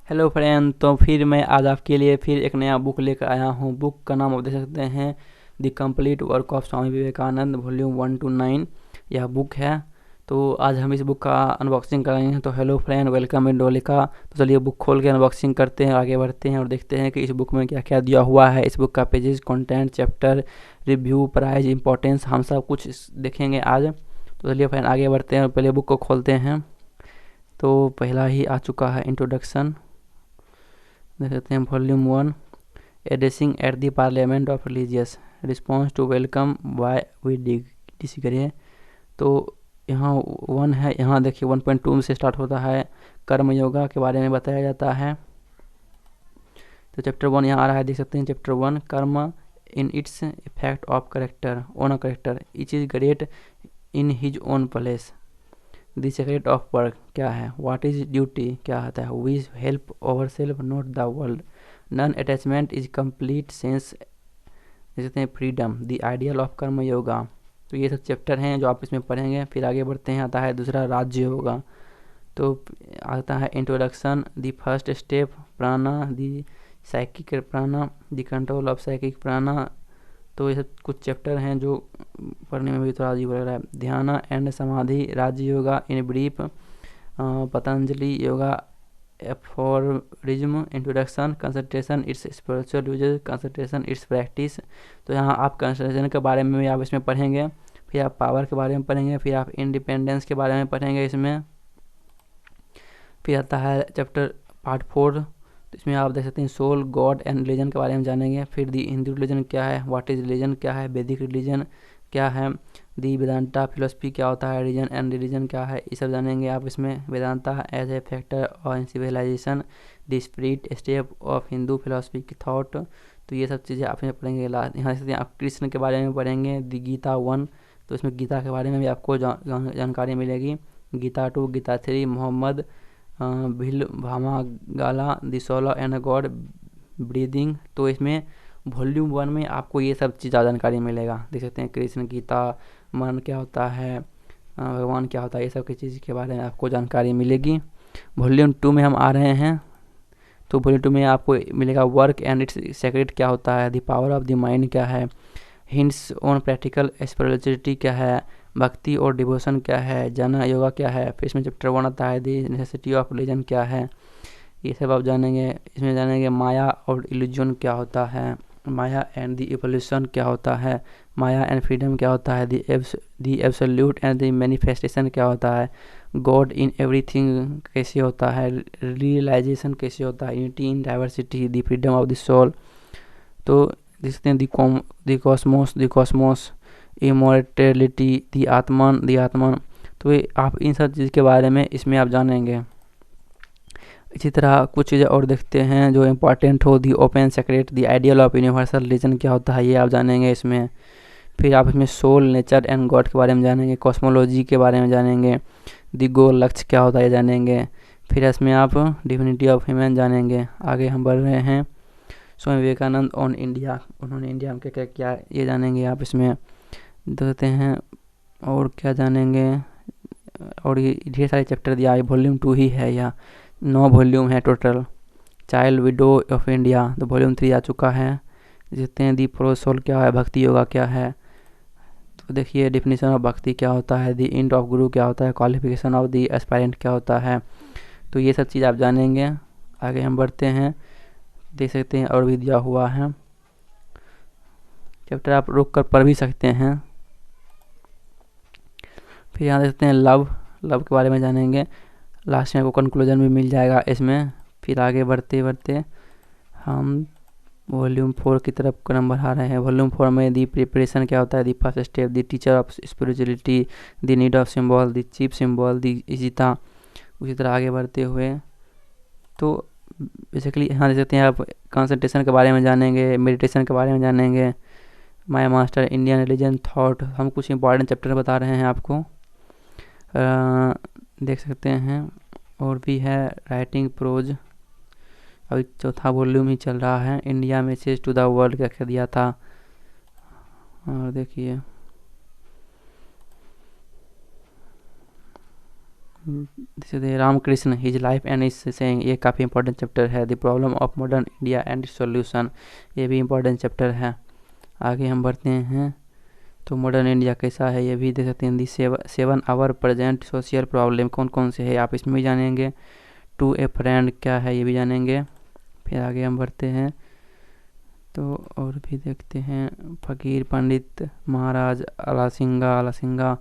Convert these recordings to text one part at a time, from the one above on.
Hello friend, तो फिर मैं आज आपके लिए फिर एक नया बुक लेकर आया हूँ। बुक का नाम आप देख सकते हैं, the complete work of Swami Vivekananda, volume 1 to 9 यह बुक है। तो आज हम इस बुक का अनबॉक्सिंग करेंगे। तो हेलो फ्रेंड, वेलकम इन डोलिका। तो चलिए बुक खोल के अनबॉक्सिंग करते हैं, आगे बढ़ते हैं और देखते हैं कि इस बुक में क्या क्या दिया हुआ है। इस बुक का pages, content, chapter, review, price, importance, हम सब कुछ देखेंगे आज। तो चलिए फ्रेंड आगे बढ़ते हैं और पहले बुक को खोलते हैं। तो पहला ही आ चुका है इंट्रोडक्शन, देख सकते हैं। Volume 1, addressing at the parliament of religious response to welcome why we disagree. तो यहाँ 1 है, यहाँ देखिए 1.2 से स्टार्ट होता है। कर्म योगा के बारे में बताया जाता है। तो चैप्टर 1 यहाँ आ रहा है, देख सकते हैं। Chapter 1, karma in its effect of character on a character, each is great in his own place. The secret of work क्या है, व्हाट इज ड्यूटी क्या होता है, we help over self not the world, non attachment is complete sense, जैसे हैं freedom, the ideal of कर्म योगा। तो ये सब चैप्टर हैं जो आप इसमें पढ़ेंगे। फिर आगे बढ़ते हैं, आता है दूसरा राज योगा। तो आता है इंट्रोडक्शन, द फर्स्ट स्टेप प्राणा, द साइकिक प्राणा, द कंट्रोल ऑफ साइकिक प्राणा। तो ये सब कुछ चैप्टर हैं जो पढ़ने में भी थोड़ा अजीब लग रहा है। Dhyana and Samadhi, Raja yoga in brief, Patanjali yoga, aphorism, introduction, concentration its spiritual uses, concentration its practice. तो यहाँ आप कंसंट्रेशन के बारे में भी आप इसमें पढ़ेंगे। फिर आप पावर के बारे में पढ़ेंगे, फिर आप इंडिपेंडेंस के बारे में पढ़ेंगे इसमें। फिर आता है चैप्टर पार्ट 4, तो इसमें आप देख सकते हैं सोल, गॉड एंड रिलीजन के बारे में जानेंगे। फिर दी हिंदू रिलीजन क्या है, व्हाट इज रिलीजन क्या है, वैदिक रिलीजन क्या है, दी वेदांता फिलोसफी क्या होता है, रिलीजन एंड रिलीजन क्या है, ये सब जानेंगे आप इसमें। वेदांता एज ए फैक्टर और in civilisation, the spirit step of Hindu philosophy की थॉट। तो ये सब चीज़ें आप इसमें पढ़ेंगे। यहाँ से आप कृष्ण के बारे में पढ़ेंगे, द गीता 1, तो इसमें गीता के बारे में भी आपको जानकारी मिलेगी। गीता 2, गीता 3, मोहम्मद, भिल भामा गाला, the soul and god breathing. तो इसमें वॉल्यूम 1 में आपको ये सब चीज़ जानकारी मिलेगा। देख सकते हैं कृष्ण, गीता, मन क्या होता है, भगवान क्या होता है, ये सब की चीज़ के बारे में आपको जानकारी मिलेगी। वॉल्यूम 2 में हम आ रहे हैं। तो वॉल्यूम 2 में आपको मिलेगा वर्क एंड इट्स सेक्रेट क्या होता है, the power of the mind क्या है, हिंट्स ऑन प्रैक्टिकल स्पिरिचुअलिटी क्या है, भक्ति और डिवोशन क्या है, जन योगा क्या है। फिर इसमें चैप्टर 1 आता है, द नेसेसिटी ऑफ रिलीजन क्या है, ये सब आप जानेंगे। इसमें जानेंगे माया और इल्यूजन क्या होता है, माया एंड द इवोल्यूशन क्या होता है, माया एंड फ्रीडम क्या होता है, the absolute and the manifestation क्या होता है, गॉड इन एवरीथिंग कैसे होता है, रियलाइजेशन कैसे होता है, unity in diversity, the freedom of the soul. तो देखते हैं द कॉस्मोस, इमोर्टेलिटी, द आत्मन। तो ये आप इन सब चीज़ के बारे में इसमें आप जानेंगे। इसी तरह कुछ चीज़ें और देखते हैं जो इम्पोर्टेंट हो, the open secret, the ideal of universal religion क्या होता है, ये आप जानेंगे इसमें। फिर आप इसमें सोल, नेचर एंड गॉड के बारे में जानेंगे, कॉस्मोलॉजी के बारे में जानेंगे, दी गोल, लक्ष्य क्या होता है ये जानेंगे। फिर इसमें आप डिविनिटी ऑफ ह्यूमन जानेंगे। आगे हम बढ़ रहे हैं, स्वामी विवेकानंद ऑन इंडिया, उन्होंने इंडिया में क्या क्या किया ये जानेंगे आप इसमें। देखते हैं और क्या जानेंगे। और ये ढेर सारे चैप्टर दिया है, वॉल्यूम 2 ही है, या 9 वॉल्यूम है total. Child window of India, तो वॉल्यूम 3 आ चुका है। देखते हैं दी प्रो सोल क्या है, भक्ति योगा क्या है। तो देखिए डिफिनीशन ऑफ भक्ति क्या होता है, दी इंड ऑफ गुरु क्या होता है, क्वालिफिकेशन ऑफ दी एस्पायरेंट क्या होता है। तो ये सब चीज़ आप जानेंगे। आगे हम बढ़ते हैं, देख सकते हैं और भी दिया हुआ है। चैप्टर आप रोक कर पढ़ भी सकते हैं। फिर यहाँ देखते हैं लव, लव के बारे में जानेंगे। लास्ट में आपको कंक्लूजन भी मिल जाएगा इसमें। फिर आगे बढ़ते बढ़ते हम वॉल्यूम 4 की तरफ कदम बढ़ा रहे हैं। वॉल्यूम 4 में दी प्रिपरेशन क्या होता है, the first step, the teacher of spirituality, the need of symbol, the chief symbol, the इजिता। उसी तरह आगे बढ़ते हुए तो बेसिकली यहाँ देख सकते हैं आप कंसंट्रेशन के बारे में जानेंगे, मेडिटेशन के बारे में जानेंगे, my master, Indian religion, thought. हम कुछ इंपॉर्टेंट चैप्टर बता रहे हैं आपको, देख सकते हैं। और भी है राइटिंग प्रोज, अभी चौथा वॉल्यूम ही चल रहा है। India message to the world क्या क्या दिया था। और देखिए जैसे Ramakrishna his life and is saying, ये काफ़ी इंपॉर्टेंट चैप्टर है। The problem of modern India and its solution, ये भी इंपॉर्टेंट चैप्टर है। आगे हम बढ़ते हैं तो मॉडर्न इंडिया कैसा है ये भी देख सकते हैं। दी 7 आवर प्रेजेंट सोशल प्रॉब्लम कौन कौन से है आप इसमें भी जानेंगे। टू ए फ्रेंड क्या है ये भी जानेंगे। फिर आगे हम बढ़ते हैं तो और भी देखते हैं। फकीर पंडित महाराज अलासिंगा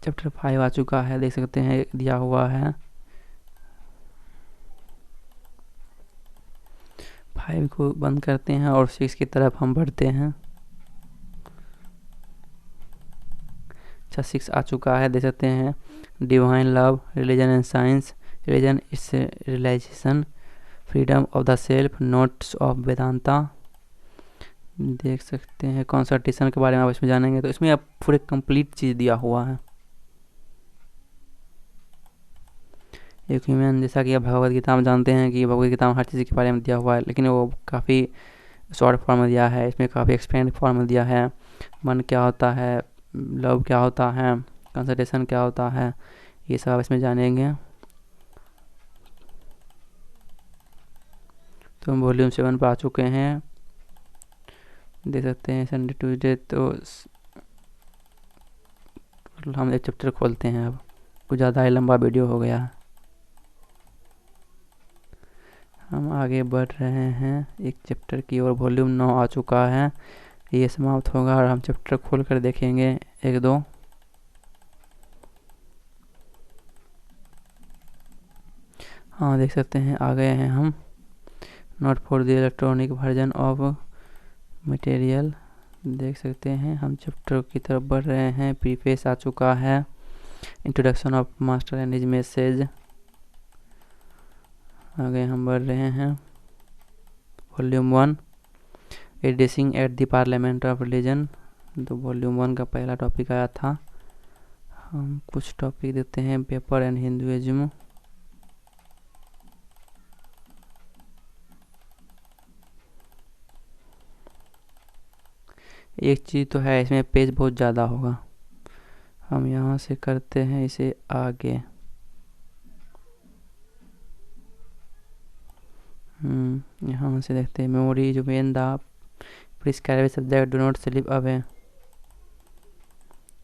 चैप्टर 5 आ चुका है, देख सकते हैं दिया हुआ है। 5 को बंद करते हैं और 6 की तरफ हम बढ़ते हैं। अच्छा 6 आ चुका है, देख सकते हैं। Divine love, religion and science, religion its realisation, freedom of the self, notes of Vedanta, देख सकते हैं। कॉन्सल्टेशन के बारे में आप इसमें जानेंगे। तो इसमें आप पूरे कंप्लीट चीज़ दिया हुआ है। एक ह्यूमन, जैसा कि आप भगवद गीता में जानते हैं कि भगवद गीता में हर चीज़ के बारे में दिया हुआ है, लेकिन वो काफ़ी शॉर्ट फॉर्म में दिया है। इसमें काफ़ी एक्सपेंड फॉर्म में दिया है। मन क्या होता है, लव क्या होता है, कंसंट्रेशन क्या होता है, ये सब आप इसमें जानेंगे। तो हम वॉल्यूम 7 पर आ चुके हैं, देख सकते हैं। संडे ट्यूसडे तो हम एक चैप्टर खोलते हैं। अब कुछ ज़्यादा ही लंबा वीडियो हो गया। हम आगे बढ़ रहे हैं एक चैप्टर की ओर। वॉल्यूम 9 आ चुका है, ये समाप्त होगा और हम चैप्टर खोल कर देखेंगे 1-2। हाँ देख सकते हैं आ गए हैं हम। Not for the electronic version of material, देख सकते हैं हम चैप्टर की तरफ बढ़ रहे हैं। प्रीफेस आ चुका है। Introduction of master and his message, आगे हम बढ़ रहे हैं। Volume 1 addressing at the parliament of religion, तो वॉल्यूम 1 का पहला टॉपिक आया था। हम कुछ टॉपिक देते हैं। पेपर एंड हिंदुइज्म, एक चीज़ तो है इसमें पेज बहुत ज़्यादा होगा। हम यहाँ से करते हैं इसे आगे। यहाँ से देखते हैं। मेमोरी जो main the prescribe subject do not slip away,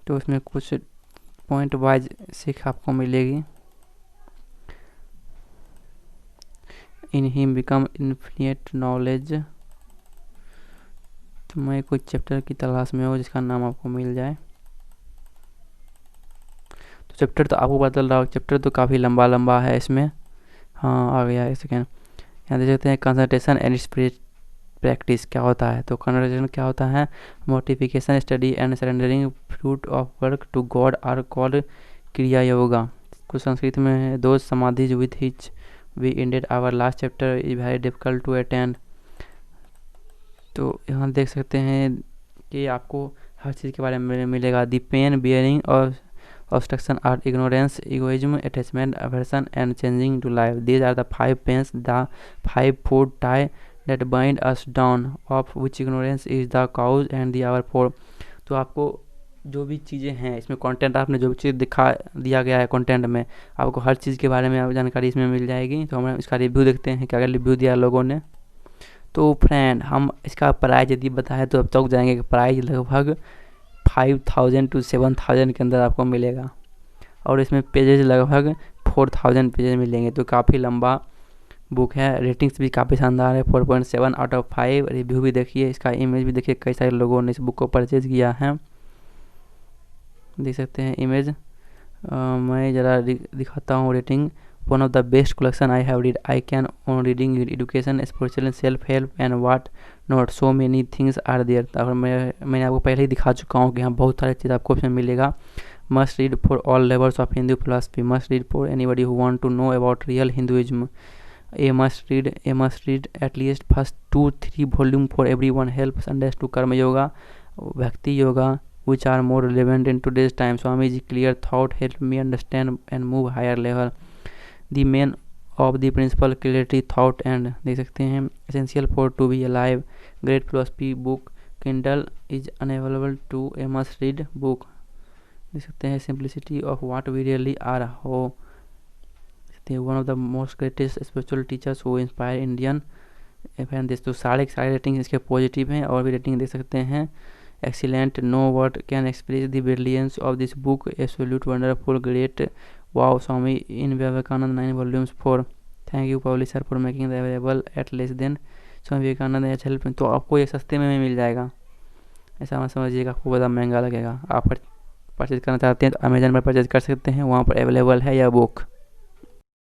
तो उसमें कुछ पॉइंट वाइज सीख आपको मिलेगी। In him become infinite knowledge, तो मैं कोई चैप्टर की तलाश में हूँ जिसका नाम आपको मिल जाए। तो चैप्टर तो आपको पता चल रहा हो, चैप्टर तो काफ़ी लंबा है इसमें। हाँ आ गया है, सेकेंड। यहाँ देख सकते हैं कंसंट्रेशन एंड स्पिरिट प्रैक्टिस क्या होता है। तो कंसंट्रेशन क्या होता है, mortification study and surrendering fruit of work to God are called kriya yoga. कुछ संस्कृत में है। To samadhi with which we ended our last chapter is very difficult to attend. तो यहाँ देख सकते हैं कि आपको हर चीज़ के बारे में मिलेगा। दी पेन बियरिंग और obstruction are ignorance, egoism, attachment, aversion and changing to life. These are the 5 pains, the 5-fold tie that bind us down, of which ignorance is the cause and the our fall. तो आपको जो भी चीज़ें हैं इसमें content, आपने जो भी चीज़ दिखा दिया गया है कंटेंट में, आपको हर चीज़ के बारे में जानकारी इसमें मिल जाएगी। तो हम इसका रिव्यू देखते हैं क्या क्या रिव्यू दिया लोगों ने। तो फ्रेंड हम इसका प्राइस यदि बताएं तो अब चौंक जाएंगे कि प्राइस लगभग 5000 to 7000 के अंदर आपको मिलेगा, और इसमें पेजेज लगभग 4000 पेजेज मिलेंगे। तो काफ़ी लंबा बुक है। रेटिंग्स भी काफ़ी शानदार है, 4.7 आउट ऑफ 5। रिव्यू भी देखिए, इसका इमेज भी देखिए, कई सारे लोगों ने इस बुक को परचेज किया है, देख सकते हैं इमेज। मैं ज़रा दिखाता हूँ rating. One of the best collection I have read, I can on reading education, spiritual, self help and what not, so many things are there. और मैंने आपको पहले ही दिखा चुका हूँ कि यहाँ बहुत सारी चीज़ आपको इसमें मिलेगा। Must read for all levels of Hindu philosophy, must read for anybody who want to know about real Hinduism, a must read at least first 2-3 volume for everyone, help Sundays to karma yoga, भक्ति yoga, which are more relevant in today's time. Swamiji clear thought help me understand and move higher level. The main of the principle clarity thought and देख सकते हैं essential for to be alive. Great philosophy book Kindle is unavailable to a must read book. देख सकते हैं simplicity of what we really are हो, one of the most greatest spiritual teachers who inspire Indian and this. तो सारे rating इसके positive हैं, और भी रेटिंग देख सकते हैं। Excellent, no word can express the brilliance of this book, absolute wonderful, great, wow, Swami in Vivekananda 9 volumes for, thank you publisher for making the available at less than, Swami Vivekananda H help. तो आपको ये सस्ते में मिल जाएगा, ऐसा मत समझिएगा आपको ज़्यादा महंगा लगेगा। आप परचेज करना चाहते हैं तो अमेजन पर परचेज कर सकते हैं, वहाँ पर अवेलेबल है यह बुक।